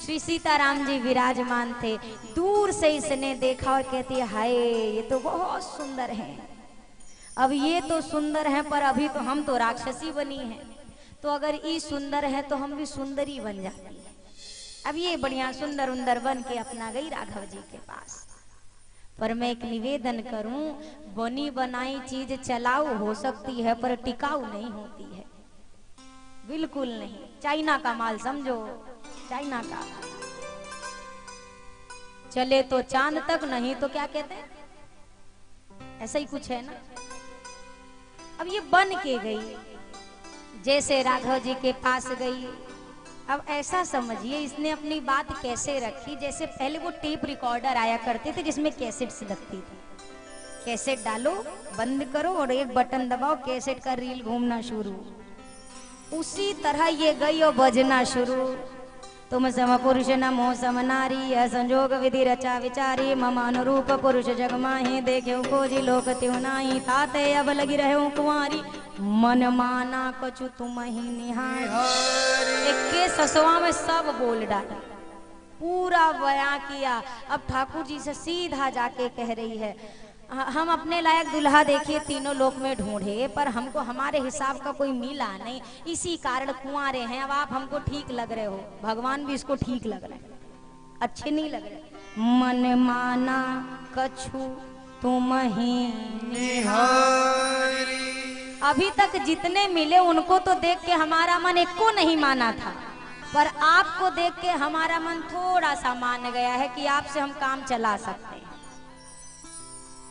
श्री सीताराम जी विराजमान थे। दूर से इसने देखा और कहती है हाय ये तो बहुत सुंदर हैं। अब ये तो सुंदर हैं पर अभी तो हम तो राक्षसी बनी हैं, तो अगर ये सुंदर है तो हम भी सुंदरी बन जाती है। अब ये बढ़िया सुंदर उंदर बन के अपना गई राघव जी के पास। पर मैं एक निवेदन करूं, बनी बनाई चीज चलाऊ हो सकती है पर टिकाऊ नहीं होती है, बिल्कुल नहीं। चाइना का माल समझो, चाइना का चले तो चांद तक, नहीं तो क्या कहते हैं, ऐसा ही कुछ है ना। अब ये बन के गई, जैसे राघव जी के पास गई। अब ऐसा समझिए इसने अपनी बात कैसे रखी, जैसे पहले वो टेप रिकॉर्डर आया करते थे जिसमें कैसेट्स लगती थी। कैसेट डालो, बंद करो और एक बटन दबाओ, कैसेट का रील घूमना शुरू। उसी तरह ये गई और बजना शुरू। तुम सम पुरुष नमो सम नारी, असंजोग विधि रचा विचारी, मम अनुरूप पुरुष जग माही, देखे खोजी लोक त्यों नाही, ताते अब लगी रहे कुंवारी, मन माना कछु तुम ही निहार। एक के ससुआ में सब बोल डाला, पूरा बयां किया। अब ठाकुर जी से सीधा जाके कह रही है हम अपने लायक दुल्हा देखिए तीनों लोक में ढूंढे पर हमको हमारे हिसाब का कोई मिला नहीं, इसी कारण कुंवारे हैं। अब आप हमको ठीक लग रहे हो, भगवान भी इसको ठीक लग रहे हैं, अच्छे नहीं लग रहे। मन माना कछु तुम ही निहारी। अभी तक जितने मिले उनको तो देख के हमारा मन एक को नहीं माना था, पर आपको देख के हमारा मन थोड़ा सा मान गया है कि आपसे हम काम चला सकते हैं।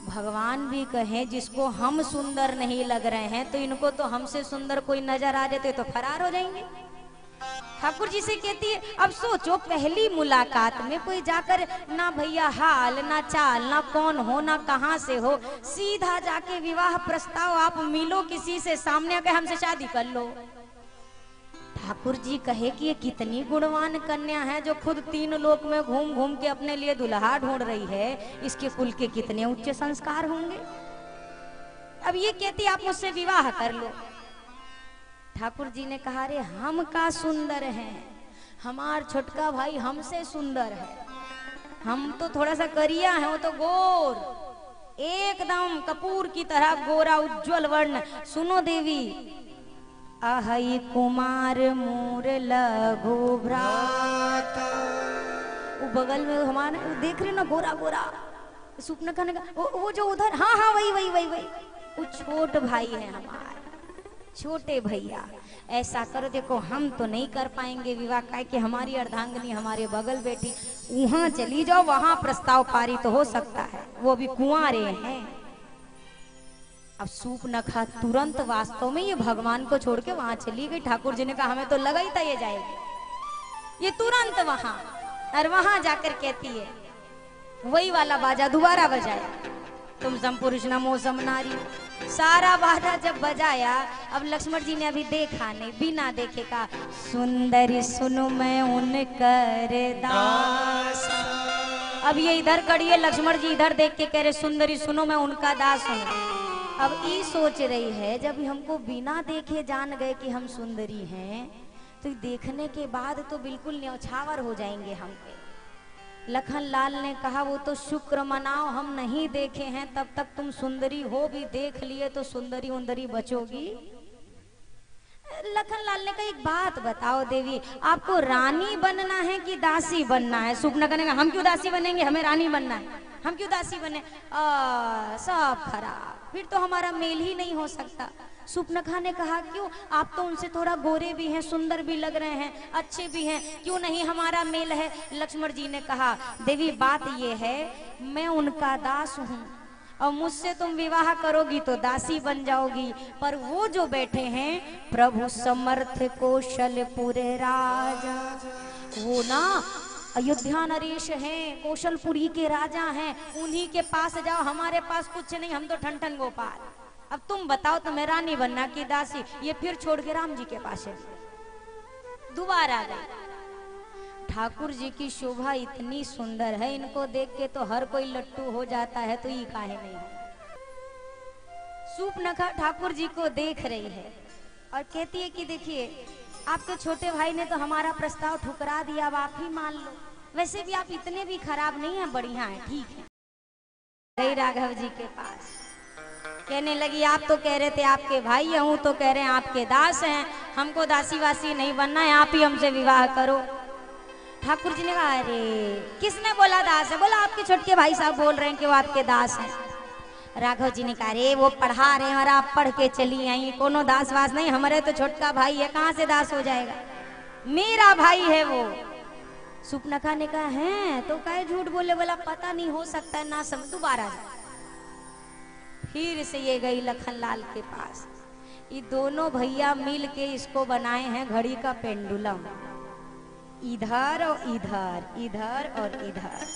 भगवान भी कहे जिसको हम सुंदर नहीं लग रहे हैं तो इनको तो हमसे सुंदर कोई नजर आ जाते तो फरार हो जाएंगे। ठाकुर जी से कहती है अब सोचो पहली मुलाकात में कोई जाकर ना भैया हाल ना चाल ना कौन हो ना कहां से हो, सीधा जाके विवाह प्रस्ताव आप मिलो किसी से, सामने आके हमसे शादी कर लो। ठाकुर जी कहे कि ये कितनी गुणवान कन्या है जो खुद तीन लोक में घूम घूम के अपने लिए दुल्हा ढूंढ रही है, इसके कुल के कितने उच्च संस्कार होंगे। अब ये कहती आप मुझसे विवाह कर लो। ठाकुर जी ने कहा रे हम का सुंदर हैं, हमार छोटका भाई हमसे सुंदर है, हम तो थोड़ा सा करिया है, वो तो गोर एकदम कपूर की तरह गोरा उज्जवल वर्ण। सुनो देवी अहई कुमार मोर लघु भ्राता, वो बगल में हमारे देख रहे ना गोरा गोरा सुपना खाने का वो जो उधर, हाँ हाँ वही वही वही वही, वो छोट भाई है हमारे छोटे भैया। ऐसा करो देखो हम तो नहीं कर पाएंगे विवाह का कि हमारी अर्धांगिनी हमारे बगल बैठी, वहां चली जाओ वहां प्रस्ताव पारित तो हो सकता है, वो भी कुंवारे हैं। अब सूपनखा तुरंत वास्तव में ये भगवान को छोड़ के वहां चली गई। ठाकुर जी ने कहा हमें तो लगा ही था ये जाएगी, ये तुरंत वहां, और वहां जाकर कहती है वही वाला बाजा दोबारा बजाया, तुम सम पुरुष नमो सम नारी। सारा बाजा जब बजाया, अब लक्ष्मण जी ने अभी देखा नहीं, बिना देखे का सुंदरी सुनो मैं उनकर दास। अब ये इधर खड़ी है, लक्ष्मण जी इधर देख के कह रहे सुंदरी सुनो मैं उनका दास हूँ। अब ये सोच रही है जब हमको बिना देखे जान गए कि हम सुंदरी हैं, तो देखने के बाद तो बिल्कुल न्यौछावर हो जाएंगे हम पे। लखन लाल ने कहा वो तो शुक्र मनाओ हम नहीं देखे हैं, तब तक तुम सुंदरी हो, भी देख लिए तो सुंदरी उंदरी बचोगी। लखन लाल ने कहा एक बात बताओ देवी, आपको रानी बनना है कि दासी बनना है? सुपनखा ने कहा हम क्यों दासी बनेंगे, हमें रानी बनना है, हम क्यों दासी बने? सब खराब, फिर तो हमारा मेल ही नहीं हो सकता। सुपनखा ने कहा क्यों, आप तो उनसे थोड़ा गोरे भी हैं, सुंदर भी लग रहे हैं, अच्छे भी हैं, क्यों नहीं हमारा मेल है? लक्ष्मण जी ने कहा देवी बात ये है मैं उनका दास हूँ और मुझसे तुम विवाह करोगी तो दासी बन जाओगी, पर वो जो बैठे हैं प्रभु समर्थ कौशलपुर राजा, वो ना अयोध्या नरेश हैं, कौशलपुरी के राजा हैं, उन्हीं के पास जाओ, हमारे पास कुछ नहीं, हम तो ठन गोपाल। अब तुम बताओ तुम्हें रानी बनना की दासी? ये फिर छोड़ के राम जी के पास चली, दोबारा गई। ठाकुर जी की शोभा इतनी सुंदर है, इनको देख के तो हर कोई लट्टू हो जाता है, तो ये काहे नहीं? सूपनखा ठाकुर जी को देख रही है और कहती है कि देखिए आपके छोटे भाई ने तो हमारा प्रस्ताव ठुकरा दिया, अब आप ही मान लो। वैसे भी आप इतने भी खराब नहीं हैं, बढ़िया हैं, ठीक है। गई राघव जी के पास, कहने लगी आप तो कह रहे थे आपके भाई हूँ, तो कह रहे हैं आपके दास हैं, हमको दासी वासी नहीं बनना है, आप ही हमसे विवाह करो। ठाकुर जी ने कहा अरे किसने बोला दास है? बोला आपके छोटके भाई साहब बोल रहे हैं कि वो आपके दास हैं। राघव जी ने कहा अरे वो पढ़ा रहे हैं और आप पढ़ के चली आई, कोनो दास वास नहीं, हमारे तो छोटका भाई है, कहाँ से दास हो जाएगा, मेरा भाई है वो। सुपनखा ने कहा है तो कहे झूठ बोले, बोला पता नहीं हो सकता है ना समझ। दोबारा फिर से ये गई लखनलाल के पास, ये दोनों भैया मिल के इसको बनाए हैं घड़ी का पेंडुलम, इधर और इधर, इधर और इधर।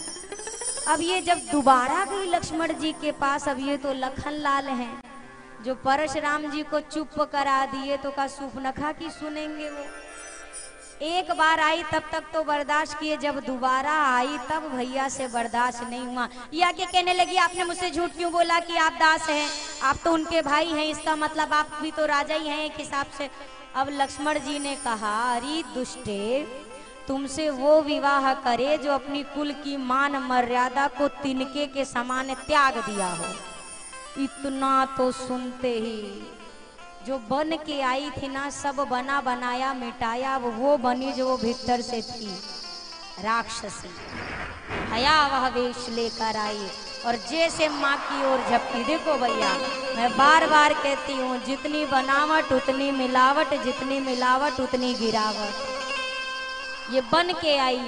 अब ये जब दोबारा गई लक्ष्मण जी के पास, अब ये तो लखनलाल हैं जो परशुराम जी को चुप करा दिए, तो का सुपनखा की सुनेंगे वो। एक बार आई तब तक तो बर्दाश्त किए, जब दोबारा आई तब भैया से बर्दाश्त नहीं हुआ। ये आके कहने लगी आपने मुझसे झूठ क्यों बोला कि आप दास हैं, आप तो उनके भाई हैं, इसका मतलब आप भी तो राजा ही हैं एक हिसाब से। अब लक्ष्मण जी ने कहा अरे दुष्टे, तुमसे वो विवाह करे जो अपनी कुल की मान मर्यादा को तिनके के समान त्याग दिया हो। इतना तो सुनते ही जो बन के आई थी ना, सब बना बनाया मिटाया, वो बनी जो वो भीतर से थी राक्षसी, भयावह वेश लेकर आई और जैसे माँ की ओर झपकी। देखो भैया मैं बार बार कहती हूँ, जितनी बनावट उतनी मिलावट, जितनी मिलावट उतनी गिरावट। ये बन के आई,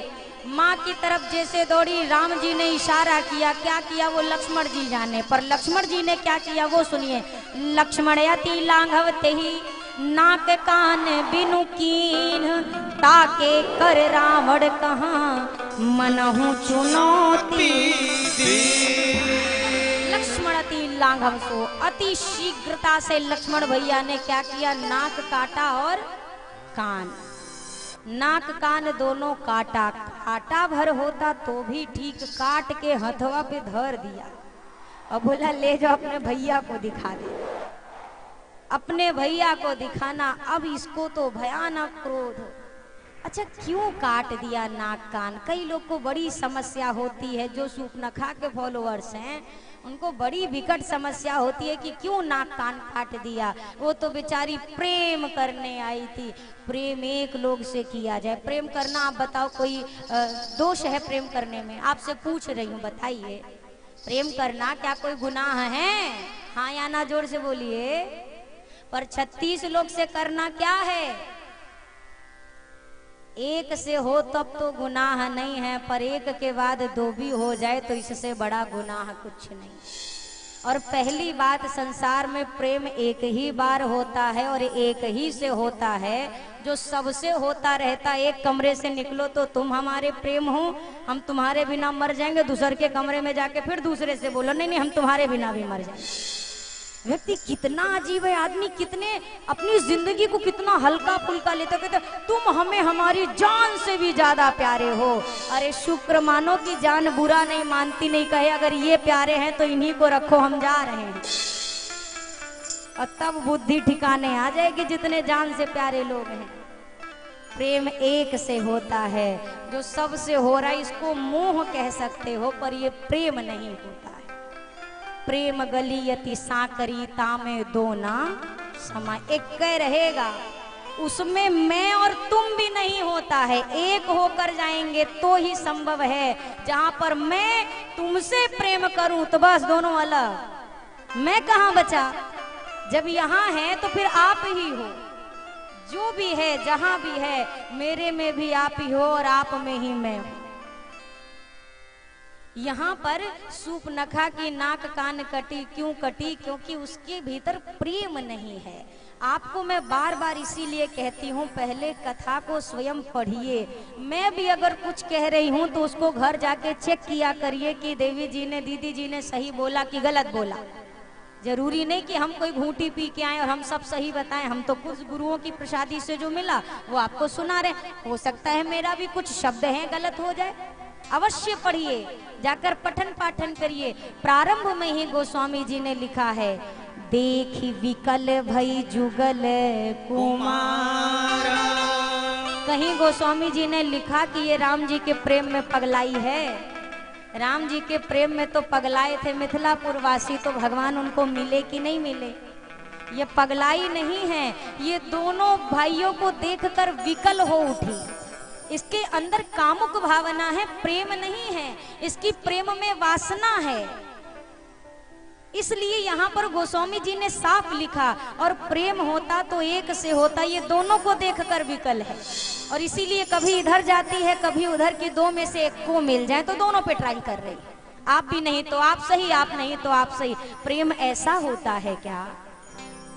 माँ की तरफ जैसे दौड़ी, राम जी ने इशारा किया, क्या किया वो लक्ष्मण जी जाने, पर लक्ष्मण जी ने क्या किया वो सुनिए। लक्ष्मण यति लांघवते ही नाक कान बिनु कीन, ताके कर रावण कहाँ मनहु चुनौती। लक्ष्मण अति लांघव सो, अति शीघ्रता से लक्ष्मण भैया ने क्या किया, नाक काटा और कान, नाक कान दोनों काटा। काटा भर होता तो भी ठीक, काट के हथवा पे धर दिया और बोला ले जाओ अपने भैया को दिखा दे। अपने भैया को दिखाना, अब इसको तो भयानक क्रोध। अच्छा क्यों काट दिया नाक कान? कई लोग को बड़ी समस्या होती है, जो सुपनखा के फॉलोअर्स हैं उनको बड़ी विकट समस्या होती है कि क्यों नाक कान काट दिया। वो तो बेचारी प्रेम करने आई थी, प्रेम एक लोग से किया जाए। प्रेम करना आप बताओ कोई दोष है प्रेम करने में? आपसे पूछ रही हूँ बताइए, प्रेम करना क्या कोई गुनाह है? हाँ या ना जोर से बोलिए। पर 36 लोग से करना क्या है? एक से हो तब तो गुनाह नहीं है, पर एक के बाद 2 भी हो जाए तो इससे बड़ा गुनाह कुछ नहीं। और पहली बात, संसार में प्रेम एक ही बार होता है और एक ही से होता है, जो सबसे होता रहता। एक कमरे से निकलो तो तुम हमारे प्रेम हो, हम तुम्हारे बिना मर जाएंगे, दूसरे के कमरे में जाके फिर दूसरे से बोलो नहीं नहीं हम तुम्हारे बिना भी मर जाएंगे। व्यक्ति कितना अजीब है, आदमी कितने अपनी जिंदगी को कितना हल्का फुल्का लेते, कहते तुम हमें हमारी जान से भी ज्यादा प्यारे हो। अरे शुक्र मानो कि जान बुरा नहीं मानती, नहीं कहे अगर ये प्यारे हैं तो इन्हीं को रखो, हम जा रहे हैं। और तब बुद्धि ठिकाने आ जाएगी जितने जान से प्यारे लोग हैं। प्रेम एक से होता है, जो सबसे हो रहा है इसको मोह कह सकते हो, पर ये प्रेम नहीं होता है। प्रेम गलियति साकरी तामे दो ना समा, एक कह रहेगा, उसमें मैं और तुम भी नहीं होता है, एक होकर जाएंगे तो ही संभव है। जहां पर मैं तुमसे प्रेम करूं तो बस दोनों अलग, मैं कहां बचा। जब यहाँ है तो फिर आप ही हो, जो भी है जहां भी है मेरे में भी आप ही हो और आप में ही मैं हूं। यहाँ पर सूपनखा की नाक कान कटी, क्यों कटी? क्योंकि उसके भीतर प्रेम नहीं है। आपको मैं बार बार इसीलिए कहती हूँ, पहले कथा को स्वयं पढ़िए। मैं भी अगर कुछ कह रही हूँ तो उसको घर जाके चेक किया करिए कि देवी जी ने, दीदी जी ने सही बोला कि गलत बोला। जरूरी नहीं कि हम कोई घूंटी पी के आए और हम सब सही बताएं। हम तो कुछ गुरुओं की प्रसादी से जो मिला वो आपको सुना रहे, हो सकता है मेरा भी कुछ शब्द हैं गलत हो जाए। अवश्य पढ़िए, जाकर पठन पाठन करिए। प्रारंभ में ही गोस्वामी जी ने लिखा है, देखी विकल भई जुगल कुमार, कहीं गोस्वामी जी ने लिखा कि ये राम जी के प्रेम में पगलाई है। राम जी के प्रेम में तो पगलाए थे मिथिलापुर वासी, तो भगवान उनको मिले कि नहीं मिले? ये पगलाई नहीं है, ये दोनों भाइयों को देखकर विकल हो उठी। इसके अंदर कामुक भावना है, प्रेम नहीं है, इसकी प्रेम में वासना है। इसलिए यहाँ पर गोस्वामी जी ने साफ लिखा, और प्रेम होता तो एक से होता, ये दोनों को देखकर विकल है। और इसीलिए कभी इधर जाती है कभी उधर की, दो में से एक को मिल जाए तो दोनों पे ट्राई कर रही है। आप भी नहीं तो आप सही, आप नहीं तो आप सही। प्रेम ऐसा होता है क्या?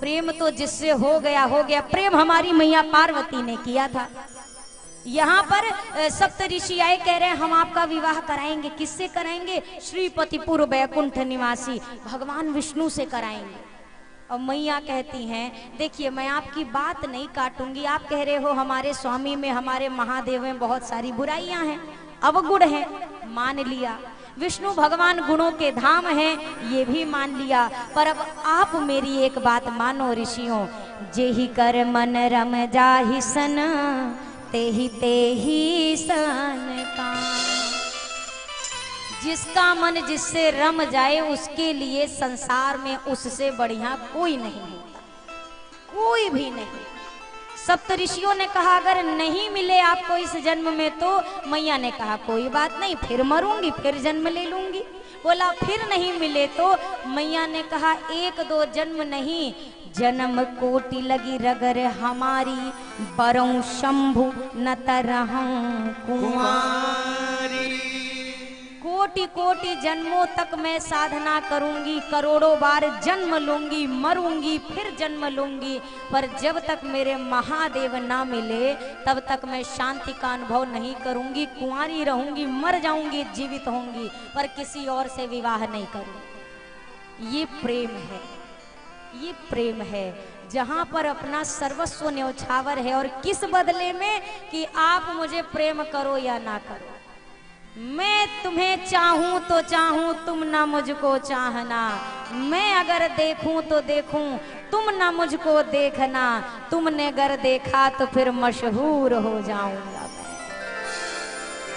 प्रेम तो जिससे हो गया हो गया। प्रेम हमारी मैया पार्वती ने किया था। यहाँ पर सप्त ऋषि आए, कह रहे हैं हम आपका विवाह कराएंगे। किससे कराएंगे? श्रीपतिपुर वैकुंठ निवासी भगवान विष्णु से कराएंगे। और मैया कहती हैं देखिए मैं आपकी बात नहीं काटूंगी, आप कह रहे हो हमारे स्वामी में, हमारे महादेव में बहुत सारी बुराइयां हैं, अवगुण हैं, मान लिया। विष्णु भगवान गुणों के धाम हैं, ये भी मान लिया। पर अब आप मेरी एक बात मानो ऋषियों, जेहि कर मन रम जाहि सन, तेहि सन का। जिसका मन जिससे रम जाए उसके लिए संसार में उससे बढ़िया कोई नहीं होता, कोई भी नहीं। सप्त ऋषियों ने कहा अगर नहीं मिले आपको इस जन्म में तो, मैया ने कहा कोई बात नहीं, फिर मरूंगी, फिर जन्म ले लूंगी। बोला फिर नहीं मिले तो, मैया ने कहा एक दो जन्म नहीं, जन्म कोटि लगी रगर हमारी, बरऊं शंभु न तरहूं कुंवारी। कोटि कोटि जन्मों तक मैं साधना करूंगी, करोड़ों बार जन्म लूंगी, मरूंगी, फिर जन्म लूंगी, पर जब तक मेरे महादेव ना मिले तब तक मैं शांति का अनुभव नहीं करूंगी। कुंवारी रहूंगी, मर जाऊंगी, जीवित होंगी, पर किसी और से विवाह नहीं करूंगी। ये प्रेम है, ये प्रेम है, जहां पर अपना सर्वस्व न्यौछावर है। और किस बदले में? कि आप मुझे प्रेम करो या ना करो, मैं तुम्हें चाहूं तो चाहूं, तुम ना मुझको चाहना। मैं अगर देखूं तो देखूं, तुम ना मुझको देखना। तुमने अगर देखा तो फिर मशहूर हो जाऊंगा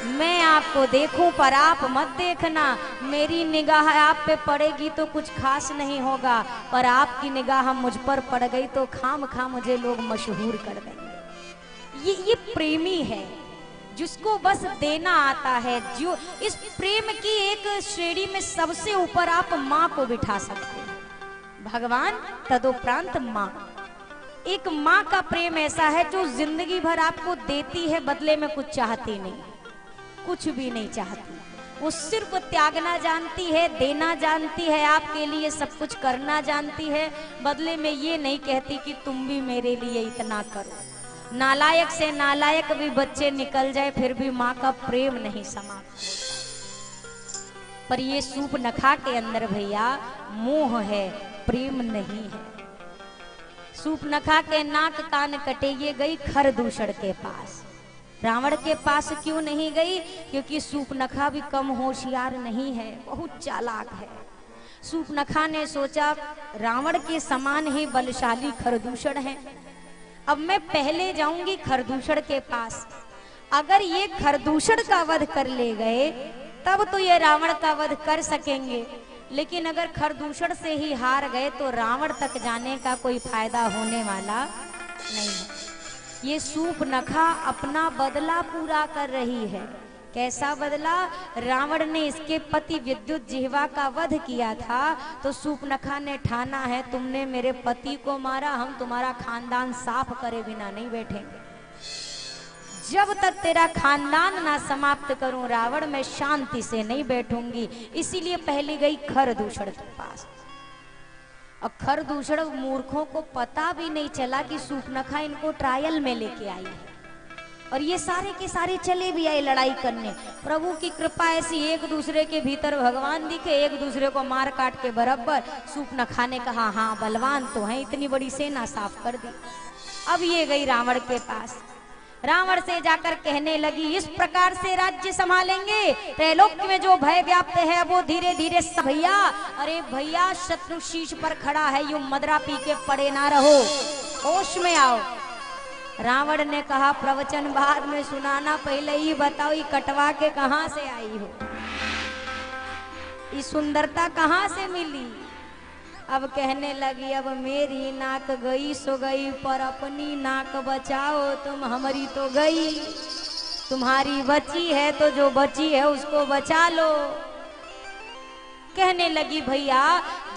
मैं आपको देखूं पर आप मत देखना। मेरी निगाह आप पे पड़ेगी तो कुछ खास नहीं होगा, पर आपकी निगाह मुझ पर पड़ गई तो खाम खा मुझे लोग मशहूर कर देंगे। ये प्रेमी है जिसको बस देना आता है। जो इस प्रेम की एक श्रेणी में सबसे ऊपर आप माँ को बिठा सकते हैं। भगवान तदुपरांत माँ। एक माँ का प्रेम ऐसा है जो जिंदगी भर आपको देती है, बदले में कुछ चाहती नहीं, कुछ भी नहीं चाहती। वो सिर्फ त्यागना जानती है, देना जानती है, आपके लिए सब कुछ करना जानती है। बदले में ये नहीं कहती कि तुम भी मेरे लिए इतना करो। नालायक से नालायक भी बच्चे निकल जाए फिर भी माँ का प्रेम नहीं समाप्त। पर ये सूप नखा के अंदर भैया मोह है, प्रेम नहीं है। सूप नखा के नाक कान कटे, ये गई खरदूषण के पास। रावण के पास क्यों नहीं गई? क्योंकि सूपनखा भी कम होशियार नहीं है, बहुत चालाक है। सूपनखा ने सोचा रावण के समान ही बलशाली खरदूषण है, अब मैं पहले जाऊंगी खरदूषण के पास। अगर ये खरदूषण का वध कर ले गए तब तो ये रावण का वध कर सकेंगे, लेकिन अगर खरदूषण से ही हार गए तो रावण तक जाने का कोई फायदा होने वाला नहीं है। ये सूपनखा अपना बदला पूरा कर रही है। कैसा बदला? रावण ने इसके पति विद्युत जिह्वा का वध किया था, तो सूपनखा ने ठाना है तुमने मेरे पति को मारा, हम तुम्हारा खानदान साफ करे बिना नहीं बैठेंगे। जब तक तेरा खानदान ना समाप्त करूं रावण, मैं शांति से नहीं बैठूंगी। इसीलिए पहले गई खरदूषण के पास। और खरदूषण मूर्खों को पता भी नहीं चला कि सूपनखा इनको ट्रायल में लेके आई है, और ये सारे के सारे चले भी आए लड़ाई करने। प्रभु की कृपा ऐसी, एक दूसरे के भीतर भगवान दिखे, एक दूसरे को मार काट के बराबर। सूपनखा ने कहा हाँ बलवान तो है, इतनी बड़ी सेना साफ कर दी। अब ये गई रावण के पास। रावण से जाकर कहने लगी इस प्रकार से राज्य संभालेंगे, त्रैलोक्य में जो भय व्याप्त है वो धीरे धीरे भैया, अरे भैया शत्रु शीश पर खड़ा है, यूं मदरा पी के पड़े ना रहो, होश में आओ। रावण ने कहा प्रवचन बाद में सुनाना, पहले ही बताओ ये कटवा के कहां से आई हो, ये सुंदरता कहां से मिली। अब कहने लगी अब मेरी नाक गई सो गई, पर अपनी नाक बचाओ तुम, हमारी तो गई, तुम्हारी बची है तो जो बची है उसको बचा लो। कहने लगी भैया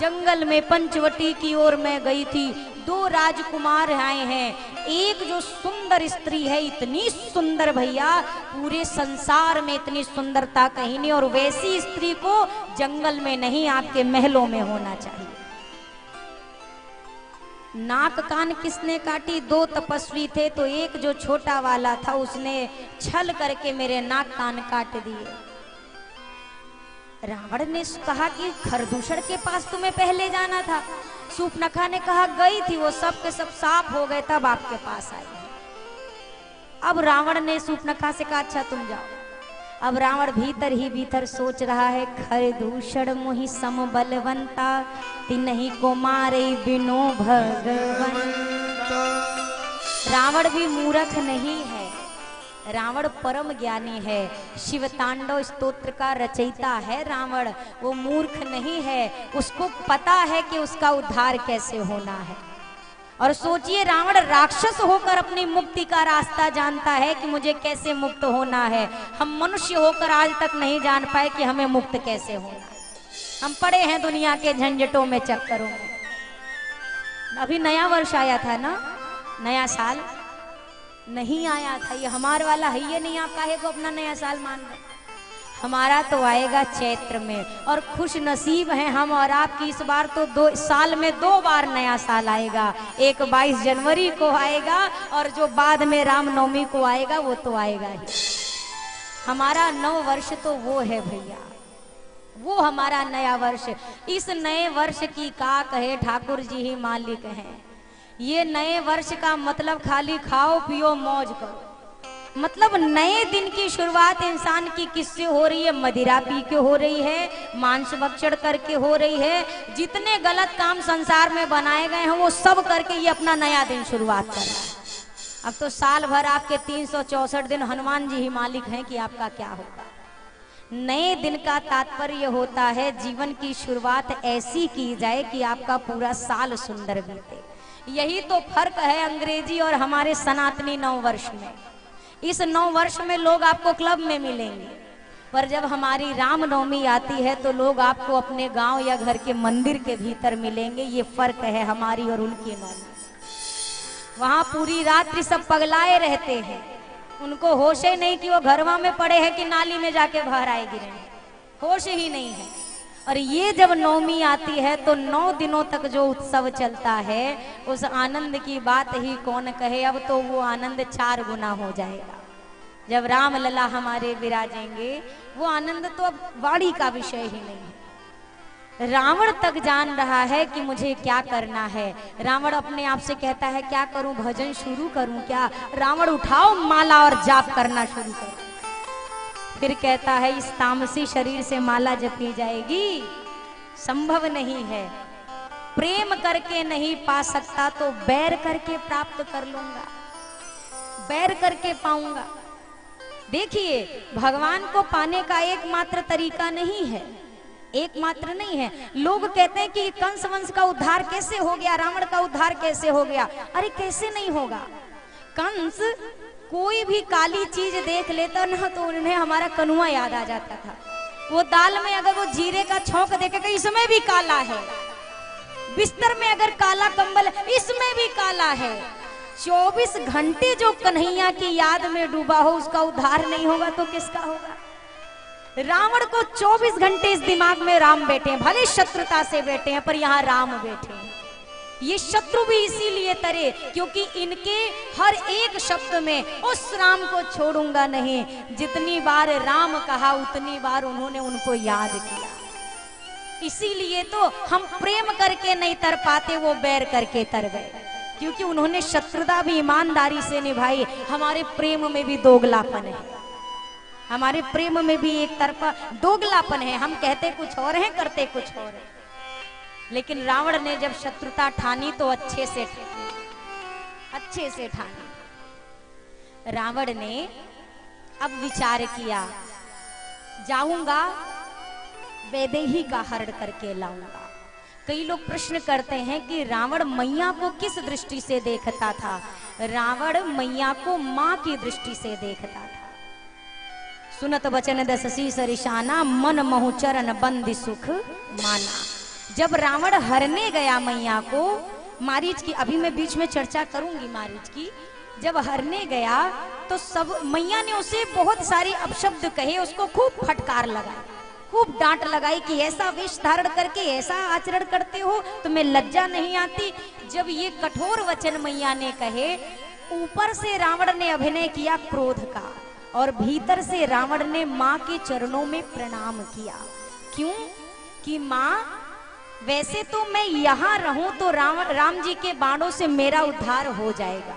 जंगल में पंचवटी की ओर मैं गई थी, 2 राजकुमार आए हैं, एक जो सुंदर स्त्री है, इतनी सुंदर भैया पूरे संसार में इतनी सुंदरता कहीं नहीं, और वैसी स्त्री को जंगल में नहीं आपके महलों में होना चाहिए। नाक कान किसने काटी? 2 तपस्वी थे, तो एक जो छोटा वाला था उसने छल करके मेरे नाक कान काट दिए। रावण ने कहा कि खरदूषण के पास तुम्हें पहले जाना था। शूर्पणखा ने कहा गई थी, वो सब के सब साफ हो गए तब आपके पास आई। अब रावण ने शूर्पणखा से कहा अच्छा तुम जाओ। अब रावण भीतर ही भीतर सोच रहा है खरदूषण मोहि सम बलवंता, तिन्हीं को मारे बिनो भगवंता। रावण भी मूर्ख नहीं है, रावण परम ज्ञानी है, शिव तांडव स्तोत्र का रचयिता है रावण, वो मूर्ख नहीं है, उसको पता है कि उसका उद्धार कैसे होना है। और सोचिए रावण राक्षस होकर अपनी मुक्ति का रास्ता जानता है कि मुझे कैसे मुक्त होना है। हम मनुष्य होकर आज तक नहीं जान पाए कि हमें मुक्त कैसे होना है। हम पड़े हैं दुनिया के झंझटों में, चक्करों में। अभी नया वर्ष आया था ना, नया साल नहीं आया था, ये हमारे वाला है, ये नहीं आप काहे को अपना नया साल मान रहे। हमारा तो आएगा चैत्र में, और खुश नसीब हैं हम और आप की इस बार तो 2 साल में 2 बार नया साल आएगा। एक 22 जनवरी को आएगा और जो बाद में रामनवमी को आएगा वो तो आएगा ही। हमारा नव वर्ष तो वो है भैया, वो हमारा नया वर्ष। इस नए वर्ष की का कहे ठाकुर जी ही मालिक हैं। ये नए वर्ष का मतलब खाली खाओ पियो मौज करो, मतलब नए दिन की शुरुआत इंसान की किससे हो रही है? मदिरा पी के हो रही है, मांस भक्षण करके हो रही है, जितने गलत काम संसार में बनाए गए हैं वो सब करके ये अपना नया दिन शुरुआत कर रहा है। अब तो साल भर आपके 364 दिन हनुमान जी ही मालिक हैं कि आपका क्या होगा। नए दिन का तात्पर्य होता है जीवन की शुरुआत ऐसी की जाए कि आपका पूरा साल सुंदर बीते। यही तो फर्क है अंग्रेजी और हमारे सनातनी नव वर्ष में। इस नव वर्ष में लोग आपको क्लब में मिलेंगे, पर जब हमारी रामनवमी आती है तो लोग आपको अपने गांव या घर के मंदिर के भीतर मिलेंगे। ये फर्क है हमारी और उनकी नवमी। वहां पूरी रात्रि सब पगलाए रहते हैं, उनको होश ही नहीं कि वो घरवा में पड़े हैं कि नाली में जाके बाहर आए गिरे, होश ही नहीं है। और ये जब नवमी आती है तो 9 दिनों तक जो उत्सव चलता है उस आनंद की बात ही कौन कहे। अब तो वो आनंद 4 गुना हो जाएगा जब राम लला हमारे विराजेंगे। वो आनंद तो अब वाणी का विषय ही नहीं है। रावण तक जान रहा है कि मुझे क्या करना है। रावण अपने आप से कहता है क्या करूं, भजन शुरू करूं क्या? रावण उठाओ माला और जाप करना शुरू करो। फिर कहता है इस तामसी शरीर से माला जपी जाएगी, संभव नहीं है। प्रेम करके नहीं पा सकता तो बैर करके प्राप्त कर लूंगा, बैर करके पाऊंगा। देखिए भगवान को पाने का एकमात्र तरीका नहीं है, एकमात्र नहीं है। लोग कहते हैं कि कंस वंश का उद्धार कैसे हो गया, रावण का उद्धार कैसे हो गया? अरे कैसे नहीं होगा। कंस कोई भी काली चीज देख लेता ना तो उन्हें हमारा कनुआ याद आ जाता था। वो दाल में अगर वो जीरे का छौंक देखेगा इसमें भी काला है, बिस्तर में अगर काला कंबल इसमें भी काला है। 24 घंटे जो कन्हैया की याद में डूबा हो उसका उद्धार नहीं होगा तो किसका होगा? रावण को 24 घंटे इस दिमाग में राम बैठे हैं, भले शत्रुता से बैठे हैं पर यहाँ राम बैठे हैं। ये शत्रु भी इसीलिए तरे क्योंकि इनके हर एक शब्द में उस राम को छोड़ूंगा नहीं। जितनी बार राम कहा उतनी बार उन्होंने उनको याद किया। इसीलिए तो हम प्रेम करके नहीं तर पाते, वो बैर करके तर गए क्योंकि उन्होंने शत्रुता भी ईमानदारी से निभाई। हमारे प्रेम में भी दोगलापन है, हमारे प्रेम में भी एक तरफा दोगलापन है। हम कहते कुछ और हैं, करते कुछ और है। लेकिन रावण ने जब शत्रुता ठानी तो अच्छे से ठानी, अच्छे से ठानी। रावण ने अब विचार किया, जाऊंगा वैदेही का हरण करके लाऊंगा। कई लोग प्रश्न करते हैं कि रावण मैया को किस दृष्टि से देखता था। रावण मैया को मां की दृष्टि से देखता था। सुनत वचन दस शीस रिशाना, मन महु चरण बंदी सुख माना। जब रावण हरने गया मैया को, मारीच की अभी मैं बीच में चर्चा करूंगी मारीच की, जब हरने गया तो सब मैया ने उसे बहुत सारे अपशब्द कहे, उसको खूब फटकार लगाई, खूब डांट लगाई कि ऐसा वेश धारण करके ऐसा आचरण करते हो, तुम्हें लज्जा नहीं आती। जब ये कठोर वचन मैया ने कहे, ऊपर से रावण ने अभिनय किया क्रोध का और भीतर से रावण ने माँ के चरणों में प्रणाम किया। क्यों? कि माँ, वैसे तो मैं यहाँ रहूं तो राम जी के बाणों से मेरा उद्धार हो जाएगा,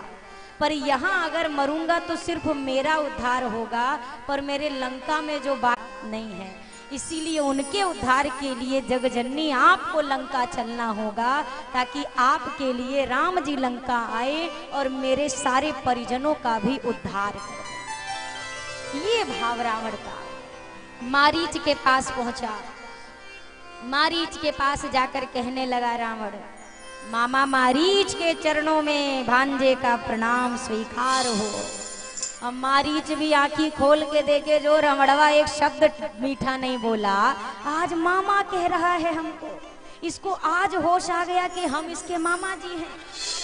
पर यहाँ अगर मरूंगा तो सिर्फ मेरा उद्धार होगा, पर मेरे लंका में जो बात नहीं है, इसीलिए उनके उद्धार के लिए जगजननी आपको लंका चलना होगा, ताकि आपके लिए राम जी लंका आए और मेरे सारे परिजनों का भी उद्धार करें। ये भाव रावण का। मारीच के पास पहुंचा, मारीच के पास जाकर कहने लगा रावण, मामा मारीच के चरणों में भांजे का प्रणाम स्वीकार हो। अब मारीच भी आंखी खोल के देखे, जो रमणवा एक शब्द मीठा नहीं बोला, आज मामा कह रहा है हमको, इसको आज होश आ गया कि हम इसके मामा जी हैं।